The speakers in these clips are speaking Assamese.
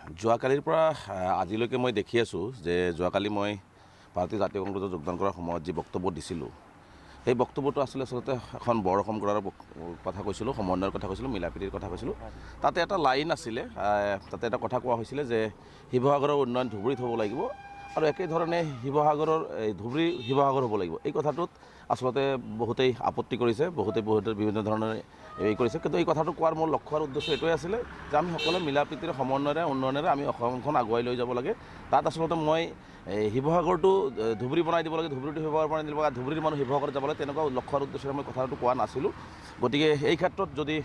যোৱাকালিৰ পৰা আজিলৈকে মই দেখি আছোঁ যে যোৱাকালি মই ভাৰতীয় জাতীয় কংগ্ৰেছত যোগদান কৰাৰ সময়ত যি বক্তব্য দিছিলোঁ সেই বক্তব্যটো আচলতে এখন বৰ অসম গঢ়াৰ কথা কৈছিলোঁ, সমন্বয়ৰ কথা কৈছিলোঁ, মিলাপ্ৰীতিৰ কথা কৈছিলোঁ। তাতে এটা লাইন আছিলে, তাতে এটা কথা কোৱা হৈছিলে যে শিৱসাগৰৰ উন্নয়ন ধুবুৰীত হ'ব লাগিব আৰু একেধৰণে শিৱসাগৰৰ ধুবুৰী শিৱসাগৰ হ'ব লাগিব। এই কথাটোত আচলতে বহুতেই আপত্তি কৰিছে, বহুতে বিভিন্ন ধৰণৰ কৰিছে। কিন্তু এই কথাটো কোৱাৰ মোৰ লক্ষ্য আৰু উদ্দেশ্য এইটোৱে আছিলে যে আমি সকলোৱে মিলাপ্ৰীতিৰে সমন্বয়েৰে উন্নয়নেৰে আমি অসমখন আগুৱাই লৈ যাব লাগে। তাত আচলতে মই শিৱসাগৰটো ধুবুৰী বনাই দিব লাগে, ধুবুৰীটো শিৱসাগৰ বনাই দিব লাগে, ধুবুৰীৰ মানুহ শিৱসাগৰত যাব লাগে, তেনেকুৱা লক্ষ্য আৰু উদ্দেশ্যৰে মই কথাটো কোৱা নাছিলোঁ। গতিকে এই ক্ষেত্ৰত যদি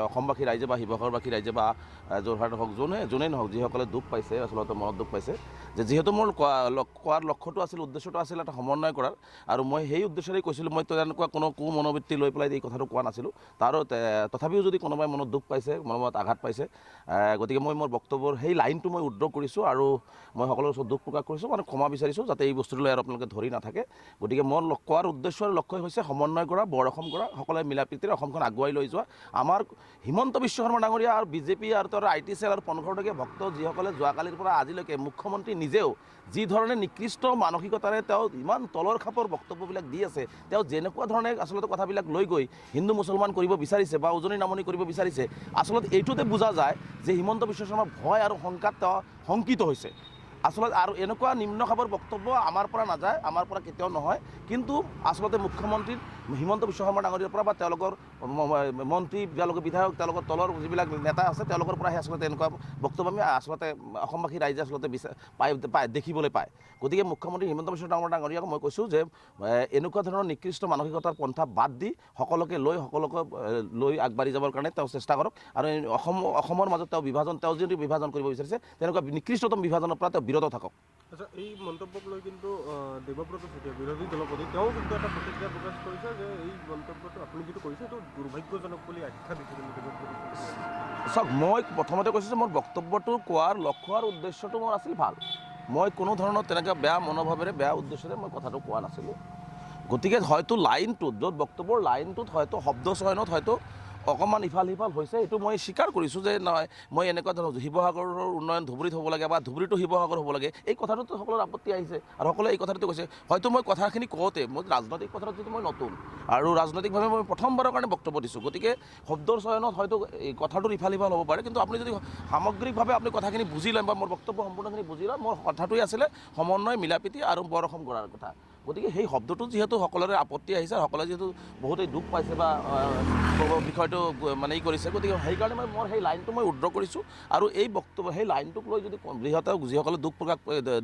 অসমবাসী ৰাইজে বা শিৱসাগৰবাসী ৰাইজে বা যোৰহাট হওক যোনেই নহওক যিসকলে দুখ পাইছে, আচলতে মনত দুখ পাইছে যে যিহেতু মোৰ কোৱাৰ লক্ষ্যটো আছিল, উদ্দেশ্যটো আছিল এটা সমন্বয় কৰাৰ, আৰু মই সেই উদ্দেশ্যৰেই কৈছিলোঁ। মই তেনেকুৱা কোনো মনোবৃত্তি লৈ পেলাই এই কথাটো কোৱা নাছিলোঁ। তথাপিও যদি কোনোবাই মনত দুখ পাইছে, মনত আঘাত পাইছে, গতিকে মই মোৰ বক্তব্যৰ সেই লাইনটো মই উদ্ধৃত কৰিছোঁ আৰু মই সকলোৰে ওচৰত দুখ প্ৰকাশ কৰিছোঁ আৰু ক্ষমা বিচাৰিছোঁ যাতে এই বস্তুটো লৈ আৰু আপোনালোকে ধৰি নাথাকে। গতিকে মোৰ কোৱাৰ উদ্দেশ্য আৰু লক্ষ্যই হৈছে সমন্বয় কৰা, বৰ অসম কৰা, সকলোৱে মিলাপ্ৰীতিৰে অসমখন আগুৱাই লৈ যোৱা। আমাৰ হিমন্ত বিশ্ব শৰ্মা ডাঙৰীয়া আৰু বিজেপি আৰু তেওঁৰ আই টি চেল আৰু 15টকীয়া ভক্ত যিসকলে যোৱাকালিৰ পৰা আজিলৈকে মুখ্যমন্ত্ৰী নিজেও যি ধৰণে নিকৃষ্ট মানসিকতাৰে তেওঁ ইমান তলৰ খাপৰ বক্তব্যবিলাক দি আছে, তেওঁ যেনেকুৱা ধৰণে আচলতে কথাবিলাক লৈ গৈ হিন্দু মুছলমান কৰিব বিচাৰিছে বা উজনি নামনি কৰিব বিচাৰিছে, আচলতে এইটোতে বুজা যায় যে হিমন্ত বিশ্ব শৰ্মাৰ ভয় আৰু শংকাত তেওঁ শংকিত হৈছে। আচলতে আৰু এনেকুৱা নিম্ন খাপৰ বক্তব্য আমাৰ পৰা নাযায়, আমাৰ পৰা কেতিয়াও নহয়। কিন্তু আচলতে মুখ্যমন্ত্ৰী হিমন্ত বিশ্ব শৰ্মা ডাঙৰীয়াৰ পৰা বা তেওঁলোকৰ মন্ত্ৰী, তেওঁলোকৰ বিধায়ক, তেওঁলোকৰ তলৰ যিবিলাক নেতা আছে তেওঁলোকৰ পৰাহে আচলতে এনেকুৱা বক্তব্য আমি আচলতে অসমবাসী ৰাইজে আচলতে দেখিবলৈ পায়। গতিকে মুখ্যমন্ত্ৰী হিমন্ত বিশ্ব শৰ্মা ডাঙৰীয়াক মই কৈছোঁ যে এনেকুৱা ধৰণৰ নিকৃষ্ট মানসিকতাৰ পন্থা বাদ দি সকলোকে লৈ আগবাঢ়ি যাবৰ কাৰণে তেওঁ চেষ্টা কৰক। আৰু অসমৰ মাজত তেওঁ যদি বিভাজন কৰিব বিচাৰিছে তেনেকুৱা নিকৃষ্টতম বিভাজনৰ পৰা তেওঁ বিৰত থাকক। আচ্ছা, এই মন্তব্যক লৈ কিন্তু দেৱব্ৰত চেতিয়া বিৰোধী দলপতি তেওঁ কিন্তু এটা প্ৰতিক্ৰিয়া প্ৰকাশ কৰিছে যে এই মন্তব্যটো আপুনি যিটো কৰিছে সেইটো দুৰ্ভাগ্যজনক বুলি আখ্যা দিছে। চাওক, মই প্ৰথমতে কৈছোঁ যে মোৰ বক্তব্যটো কোৱাৰ লক্ষ্য আৰু উদ্দেশ্যটো মোৰ আছিল ভাল। মই কোনো ধৰণৰ তেনেকৈ বেয়া মনোভাৱেৰে, বেয়া উদ্দেশ্যৰে মই কথাটো কোৱা নাছিলোঁ। গতিকে হয়তো লাইনটোত, য'ত বক্তব্যৰ লাইনটোত হয়তো শব্দ চয়নত হয়তো অকণমান ইফাল সিফাল হৈছে, এইটো মই স্বীকাৰ কৰিছোঁ যে নহয়, মই এনেকুৱা ধৰণৰ শিৱসাগৰৰ উন্নয়ন ধুবুৰীত হ'ব লাগে বা ধুবুৰীটো শিৱসাগৰ হ'ব লাগে, এই কথাটোতো সকলোৰে আপত্তি আহিছে আৰু সকলোৱে এই কথাটো কৈছে। হয়তো মই কথাখিনি কওঁতে মই ৰাজনৈতিক কথাটো যিটো মই নতুন আৰু ৰাজনৈতিকভাৱে মই প্ৰথমবাৰৰ কাৰণে বক্তব্য দিছোঁ, গতিকে শব্দৰ চয়নত হয়তো এই কথাটোৰ ইফাল সিফাল হ'ব পাৰে। কিন্তু আপুনি যদি সামগ্ৰিকভাৱে আপুনি কথাখিনি বুজি লয় বা মোৰ বক্তব্য সম্পূৰ্ণখিনি বুজি লয়, মোৰ কথাটোৱে আছিলে সমন্বয়, মিলাপ্ৰীতি আৰু বৰ অসম গঢ়াৰ কথা। গতিকে সেই শব্দটো যিহেতু সকলোৰে আপত্তি আহিছে, সকলোৱে যিহেতু বহুতেই দুখ পাইছে বা বিষয়টো মানে কৰিছে, গতিকে সেইকাৰণে মই সেই লাইনটো মই উদ্ধৃত কৰিছোঁ। আৰু এই বক্তব্য সেই লাইনটোক লৈ যদি যিসকলে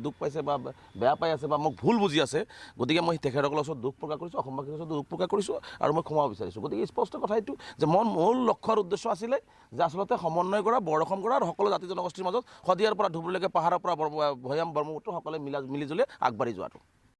দুখ পাইছে বা বেয়া পাই আছে বা মোক ভুল বুজি আছে, গতিকে মই তেখেতসকলৰ ওচৰত দুখ প্ৰকাশ কৰিছোঁ, অসমবাসীৰ ওচৰত দুখ প্ৰকাশ কৰিছোঁ আৰু মই ক্ষমা বিচাৰিছোঁ। গতিকে স্পষ্ট কথা এইটো যে মোৰ মূল লক্ষ্য আৰু উদ্দেশ্য আছিলে যে আচলতে সমন্বয় কৰা, বৰ অসম কৰা আৰু সকলো জাতি জনগোষ্ঠীৰ মাজত শদিয়াৰ পৰা ধুবুৰীলৈকে, পাহাৰৰ পৰা ভৈয়াম ব্ৰহ্মপুত্ৰ সকলোৱে মিলিজুলি আগবাঢ়ি যোৱাটো।